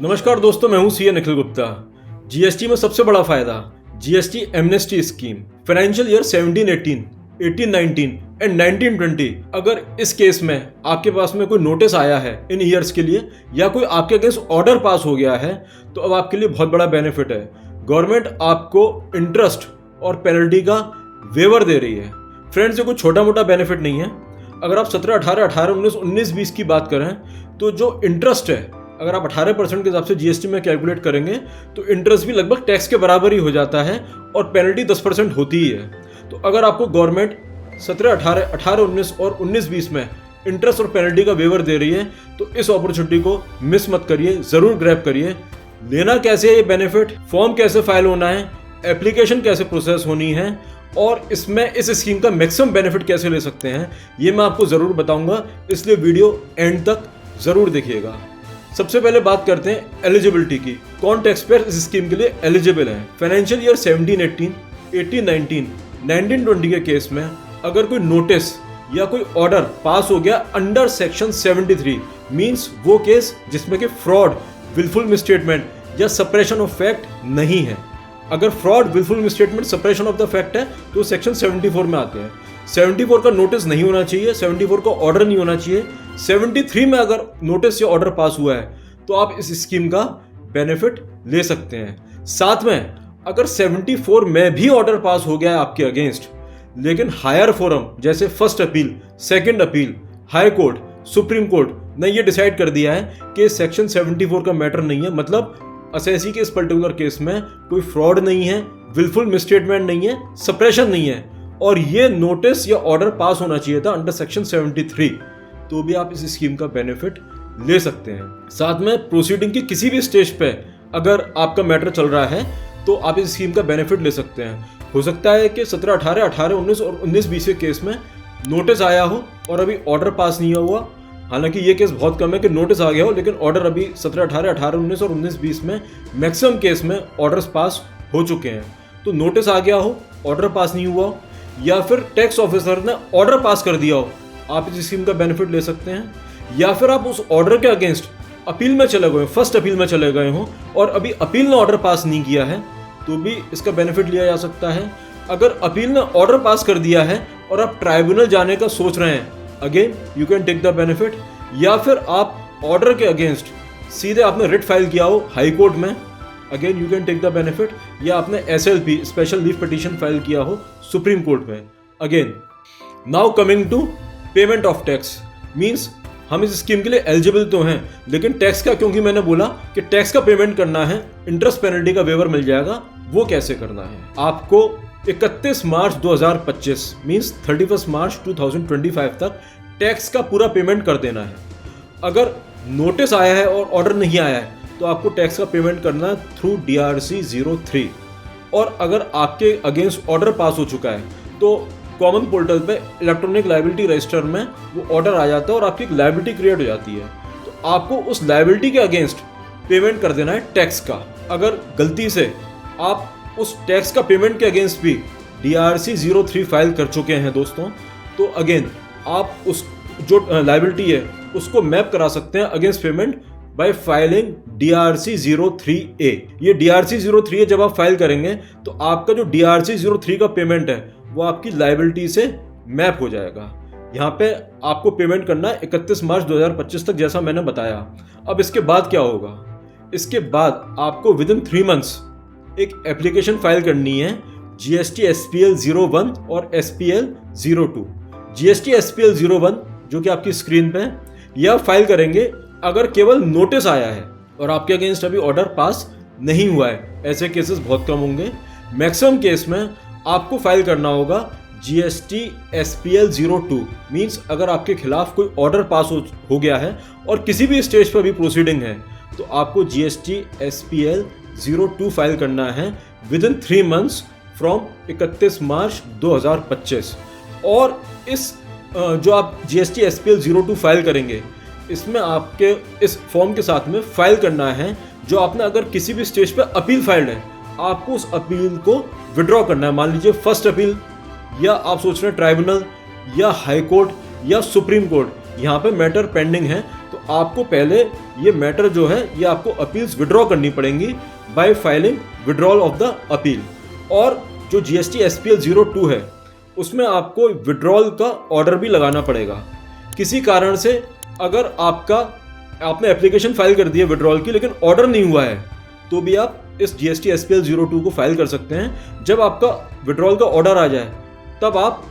नमस्कार दोस्तों, मैं हूं सीए निखिल गुप्ता। जीएसटी में सबसे बड़ा फायदा GST amnesty scheme financial year 17-18, 18-19 and 19-20। अगर इस केस में आपके पास में कोई नोटिस आया है इन ईयर्स के लिए या कोई आपके अगेंस्ट ऑर्डर पास हो गया है तो अब आपके लिए बहुत बड़ा बेनिफिट है। गवर्नमेंट आपको इंटरेस्ट और पेनल्टी का वेवर दे रही है। फ्रेंड्स, ये कोई छोटा मोटा बेनिफिट नहीं है। अगर आप 17, 18, 18, 19, 19, 20 की बात करें तो जो इंटरेस्ट है, अगर आप 18% के हिसाब से जीएसटी में कैलकुलेट करेंगे तो इंटरेस्ट भी लगभग टैक्स के बराबर ही हो जाता है और पेनल्टी 10% होती ही है। तो अगर आपको गवर्नमेंट 17, 18, 18, 19 और 19, 20 में इंटरेस्ट और पेनल्टी का वेवर दे रही है तो इस अपॉर्चुनिटी को मिस मत करिए, ज़रूर ग्रैब करिए। लेना कैसे है ये बेनिफिट, फॉर्म कैसे फाइल होना है, एप्लीकेशन कैसे प्रोसेस होनी है और इसमें इस स्कीम का मैक्सिमम बेनिफिट कैसे ले सकते हैं, ये मैं आपको ज़रूर बताऊंगा, इसलिए वीडियो एंड तक ज़रूर देखिएगा। सबसे पहले बात करते हैं एलिजिबिलिटी की। कौन टैक्स पेयर इस स्कीम के लिए एलिजिबल है। फाइनेंशियल ईयर 17-18, 18-19, 19-20 के केस में अगर कोई नोटिस या कोई ऑर्डर पास हो गया अंडर सेक्शन 73, मींस वो केस जिसमें कि फ्रॉड, विलफुल मिसस्टेटमेंट या सप्रेशन ऑफ फैक्ट नहीं है। अगर fraud, wilful misstatement, suppression of the fact है तो सेक्शन 74 में आते हैं। 74 का नोटिस नहीं होना चाहिए, 74 का ऑर्डर नहीं होना चाहिए। 73 में अगर नोटिस या ऑर्डर पास हुआ है तो आप इस स्कीम का बेनिफिट ले सकते हैं। साथ में अगर 74 में भी ऑर्डर पास हो गया है आपके अगेंस्ट, लेकिन हायर फोरम जैसे first appeal, second appeal, high court, supreme court ने ये डिसाइड कर दिया है कि सेक्शन 74 का मैटर नहीं है, मतलब असेसी के इस पर्टिकुलर केस में कोई फ्रॉड नहीं है, विलफुल मिसस्टेटमेंट नहीं है, सप्रेशन नहीं है और ये नोटिस या ऑर्डर पास होना चाहिए था अंडर सेक्शन 73, तो भी आप इस स्कीम का बेनिफिट ले सकते हैं। साथ में प्रोसीडिंग की किसी भी स्टेज पे अगर आपका मैटर चल रहा है तो आप इस स्कीम का बेनिफिट ले सकते हैं। हो सकता है कि 17, 18, 18, 19 और 19, 20 के केस में नोटिस आया हो और अभी ऑर्डर पास नहीं हुआ। हालांकि ये केस बहुत कम है कि नोटिस आ गया हो लेकिन ऑर्डर अभी 17, 18, 18, 19 और 19, 20 में मैक्सिमम केस में ऑर्डर्स पास हो चुके हैं। तो नोटिस आ गया हो, ऑर्डर पास नहीं हुआ या फिर टैक्स ऑफिसर ने ऑर्डर पास कर दिया हो, आप इस स्कीम का बेनिफिट ले सकते हैं। या फिर आप उस ऑर्डर के अगेंस्ट अपील में चले गए, फर्स्ट अपील में चले गए हो और अभी अपील ने ऑर्डर पास नहीं किया है तो भी इसका बेनिफिट लिया जा सकता है। अगर अपील ने ऑर्डर पास कर दिया है और आप ट्राइब्यूनल जाने का सोच रहे हैं, again you can take the benefit. या फिर आप ऑर्डर के अगेंस्ट सीधे आपने रिट फाइल किया हो हाई कोर्ट में, again you can take the benefit. या आपने SLP, special leave petition file किया हो सुप्रीम कोर्ट में, again. Now coming to payment of tax, means हम इस स्कीम के लिए एलिजिबल तो हैं लेकिन टैक्स का, क्योंकि मैंने बोला कि टैक्स का पेमेंट करना है, इंटरेस्ट पेनल्टी का वेवर मिल जाएगा, वो कैसे करना है। आपको 31 मार्च 2025 मींस 31 मार्च 2025 तक टैक्स का पूरा पेमेंट कर देना है। अगर नोटिस आया है और ऑर्डर नहीं आया है तो आपको टैक्स का पेमेंट करना है थ्रू DRC 03। और अगर आपके अगेंस्ट ऑर्डर पास हो चुका है तो कॉमन पोर्टल पे इलेक्ट्रॉनिक लायबिलिटी रजिस्टर में वो ऑर्डर आ जाता है और आपकी एक लायबिलिटी क्रिएट हो जाती है। तो आपको उस लायबिलिटी के अगेंस्ट पेमेंट कर देना है टैक्स का। अगर गलती से आप उस टैक्स का पेमेंट के अगेंस्ट भी DRC 03 फाइल कर चुके हैं दोस्तों, तो अगेन आप उस जो लायबिलिटी है उसको मैप करा सकते हैं against payment by filing DRC 03A। ये DRC 03A जब आप फाइल करेंगे तो आपका जो DRC 03 का पेमेंट है वो आपकी लायबिलिटी से मैप हो जाएगा। यहाँ पे आपको पेमेंट करना है 31 मार्च 2025 तक, जैसा मैंने बताया। अब इसके बाद क्या होगा, इसके बाद आपको विदिन 3 मंथ्स एक एप्लीकेशन फाइल करनी है GST SPL 01 और SPL 02। GST SPL 01 जो कि आपकी स्क्रीन पे है, यह फाइल करेंगे अगर केवल नोटिस आया है और आपके अगेंस्ट अभी ऑर्डर पास नहीं हुआ है। ऐसे केसेस बहुत कम होंगे। मैक्सिमम केस में आपको फाइल करना होगा GST SPL 02, मींस अगर आपके खिलाफ कोई ऑर्डर पास हो गया है और किसी भी स्टेज पर भी प्रोसीडिंग है तो आपको GST SPL 02 फाइल करना है विदिन 3 मंथ्स फ्रॉम 31 मार्च 2025। और इस जो आप GST SPL 02 फाइल करेंगे इसमें आपके इस फॉर्म के साथ में फाइल करना है जो आपने अगर किसी भी स्टेज पे अपील फाइल्ड है, आपको उस अपील को विड्रॉ करना है। मान लीजिए फर्स्ट अपील, या आप सोच रहे हैं ट्राइब्यूनल या हाई कोर्ट या सुप्रीम कोर्ट, यहाँ पे मैटर पेंडिंग है तो आपको पहले ये मैटर जो है ये आपको अपील्स विड्रॉ करनी पड़ेंगी bye filing withdrawal of the appeal. और जो GST SPL 02 है उसमें आपको विड्रॉल का ऑर्डर भी लगाना पड़ेगा। किसी कारण से अगर आपने एप्लीकेशन फाइल कर दी है विड्रॉल की लेकिन ऑर्डर नहीं हुआ है तो भी आप इस GST SPL 02 को फाइल कर सकते हैं। जब आपका विड्रॉल का ऑर्डर आ जाए तब आप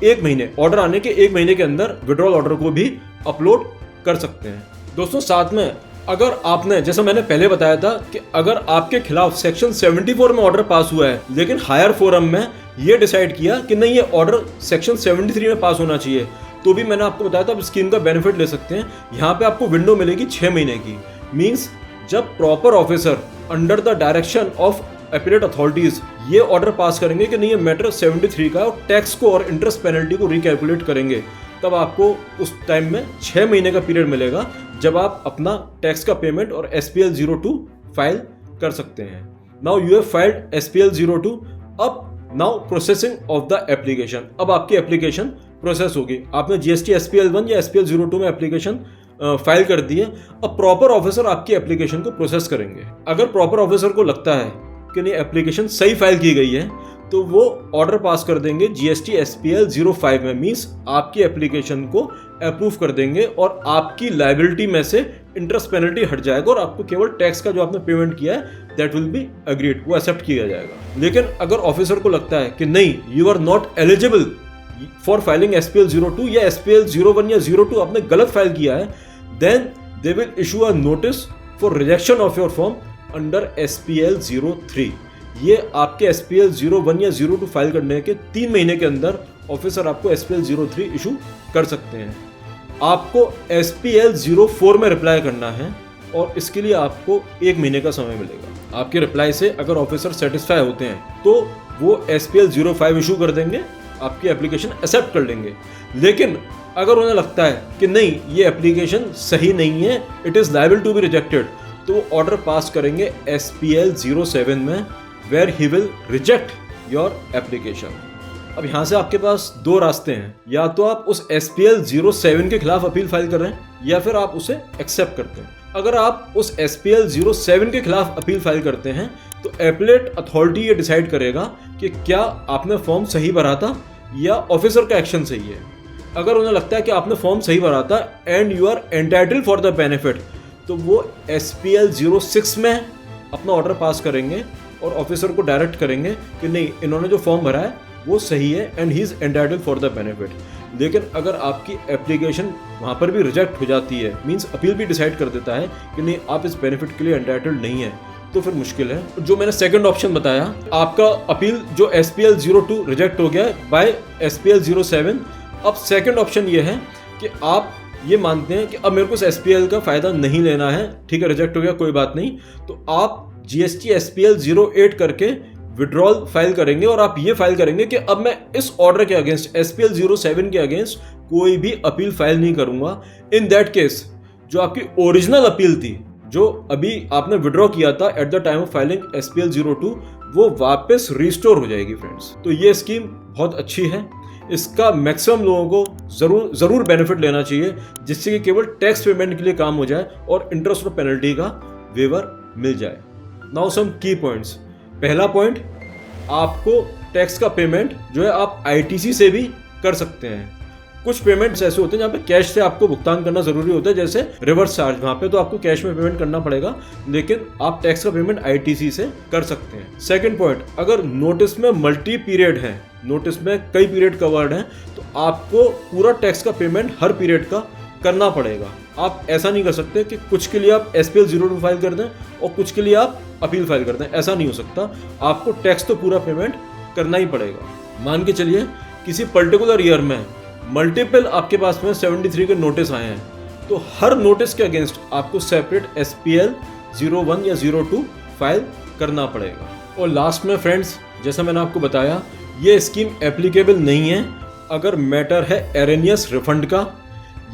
ऑर्डर आने के 1 महीने के अंदर विड्रॉल ऑर्डर को भी अपलोड कर सकते हैं। दोस्तों साथ में अगर आपने, जैसा मैंने पहले बताया था कि अगर आपके खिलाफ सेक्शन 74 में ऑर्डर पास हुआ है लेकिन हायर फोरम में ये डिसाइड किया कि नहीं ये ऑर्डर सेक्शन 73 में पास होना चाहिए, तो भी मैंने आपको बताया था आप स्कीम का बेनिफिट ले सकते हैं। यहाँ पे आपको विंडो मिलेगी 6 महीने की। मीन्स जब proper officer under the direction of appellate authorities ये ऑर्डर पास करेंगे कि नहीं ये मैटर 73 का और टैक्स को और इंटरेस्ट पेनल्टी को रिकैलकुलेट करेंगे, तब आपको उस टाइम में 6 महीने का पीरियड मिलेगा जब आप अपना टैक्स का पेमेंट और SPL 02 फाइल कर सकते हैं। Now you have filed SPL 02। अब now processing of the application. अब आपकी एप्लीकेशन प्रोसेस होगी। आपने GST SPL 1 या SPL 02 में एप्लीकेशन फाइल कर दी है। अब प्रॉपर ऑफिसर आपकी एप्लीकेशन को प्रोसेस करेंगे। अगर प्रॉपर ऑफिसर को लगता है कि नहीं एप्लीकेशन सही फाइल की गई है तो वो ऑर्डर पास कर देंगे GST SPL 05 में। मीन्स आपकी एप्लीकेशन को अप्रूव कर देंगे और आपकी लायबिलिटी में से इंटरेस्ट पेनल्टी हट जाएगा और आपको केवल टैक्स का जो आपने पेमेंट किया है दैट विल बी अग्रीड, वो एक्सेप्ट किया जाएगा। लेकिन अगर ऑफिसर को लगता है कि नहीं you are not eligible for filing SPL 02 या SPL 01 या 02 आपने गलत फाइल किया है, then they will issue a notice for rejection of your form under SPL 03। ये आपके SPL 01 या 02 फाइल करने के 3 महीने के अंदर ऑफिसर आपको SPL 03 इशू कर सकते हैं। आपको SPL 04 में रिप्लाई करना है और इसके लिए आपको 1 महीने का समय मिलेगा। आपके रिप्लाई से अगर ऑफिसर सेटिस्फाई होते हैं तो वो SPL 05 इशू कर देंगे, आपकी एप्लीकेशन एक्सेप्ट कर लेंगे। लेकिन अगर उन्हें लगता है कि नहीं ये एप्लीकेशन सही नहीं है, it is liable to be rejected, तो वो ऑर्डर पास करेंगे SPL 07 में where he will reject your application. अब यहाँ से आपके पास 2 रास्ते हैं, या तो आप उस SPL 07 के खिलाफ अपील फाइल कर रहे हैं या फिर आप उसे एक्सेप्ट करते हैं। अगर आप उस SPL 07 के खिलाफ अपील फाइल करते हैं तो एपीलेट अथॉरिटी ये डिसाइड करेगा कि क्या आपने फॉर्म सही भरा था या ऑफिसर का एक्शन सही है। अगर उन्हें लगता है कि आपने फॉर्म सही भरा था and you are entitled for the benefit, तो वो SPL 06 में अपना ऑर्डर पास करेंगे और ऑफिसर को डायरेक्ट करेंगे कि नहीं इन्होंने जो फॉर्म भरा है वो सही है and he is entitled for the benefit. लेकिन अगर आपकी एप्लीकेशन वहाँ पर भी रिजेक्ट हो जाती है, मीन्स अपील भी डिसाइड कर देता है कि नहीं आप इस बेनिफिट के लिए एंटाइटल्ड नहीं है, तो फिर मुश्किल है। जो मैंने सेकंड ऑप्शन बताया, आपका अपील जो SPL 02 रिजेक्ट हो गया बाय SPL 07। अब सेकंड ऑप्शन ये है कि आप ये मानते हैं कि अब मेरे को इस SPL का फ़ायदा नहीं लेना है, ठीक है रिजेक्ट हो गया कोई बात नहीं, तो आप GST SPL 08 करके विड्रॉल फाइल करेंगे और आप ये फाइल करेंगे कि अब मैं इस ऑर्डर के अगेंस्ट SPL 07 के अगेंस्ट कोई भी अपील फाइल नहीं करूंगा। इन दैट केस जो आपकी ओरिजिनल अपील थी जो अभी आपने विड्रॉ किया था at the time of filing SPL 02 वो वापस रिस्टोर हो जाएगी फ्रेंड्स। तो ये स्कीम बहुत अच्छी है, इसका मैक्सिमम लोगों को ज़रूर बेनिफिट लेना चाहिए जिससे कि केवल टैक्स पेमेंट के लिए काम हो जाए और इंटरेस्ट और पेनल्टी का वेवर मिल जाए। नाउ सम की पॉइंट्स। पहला पॉइंट, आपको टैक्स का पेमेंट जो है आप ITC से भी कर सकते हैं। कुछ पेमेंट्स ऐसे होते हैं जहाँ पे कैश से आपको भुगतान करना जरूरी होता है, जैसे रिवर्स चार्ज, वहाँ पे तो आपको कैश में पेमेंट करना पड़ेगा, लेकिन आप टैक्स का पेमेंट ITC से कर सकते हैं। सेकंड पॉइंट, अगर नोटिस में मल्टी पीरियड है, नोटिस में कई पीरियड कवर्ड हैं, तो आपको पूरा टैक्स का पेमेंट हर पीरियड का करना पड़ेगा। आप ऐसा नहीं कर सकते कि कुछ के लिए आप SPL 02 फाइल कर दें और कुछ के लिए आप अपील फाइल कर दें, ऐसा नहीं हो सकता। आपको टैक्स तो पूरा पेमेंट करना ही पड़ेगा। मान के चलिए किसी पर्टिकुलर ईयर में मल्टीपल आपके पास में 73 के नोटिस आए हैं, तो हर नोटिस के अगेंस्ट आपको सेपरेट SPL 01 या 02 फाइल करना पड़ेगा। और लास्ट में फ्रेंड्स, जैसा मैंने आपको बताया, ये स्कीम एप्लीकेबल नहीं है अगर मैटर है एरेनियस रिफंड का,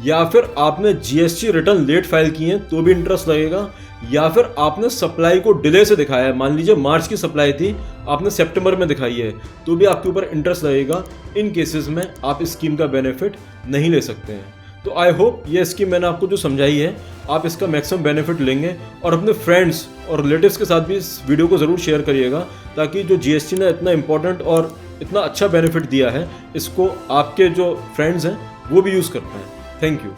या फिर आपने GST रिटर्न लेट फाइल किए हैं तो भी इंटरेस्ट लगेगा, या फिर आपने सप्लाई को डिले से दिखाया है, मान लीजिए मार्च की सप्लाई थी आपने सितंबर में दिखाई है, तो भी आपके ऊपर इंटरेस्ट लगेगा। इन केसेस में आप इस स्कीम का बेनिफिट नहीं ले सकते हैं। तो आई होप ये स्कीम मैंने आपको जो समझाई है आप इसका मैक्सिमम बेनिफिट लेंगे और अपने फ्रेंड्स और रिलेटिव्स के साथ भी इस वीडियो को ज़रूर शेयर करिएगा, ताकि जो जीएसटी ने इतना इंपॉर्टेंट और इतना अच्छा बेनिफिट दिया है इसको आपके जो फ्रेंड्स हैं वो भी यूज़ कर पाएँ। Thank you.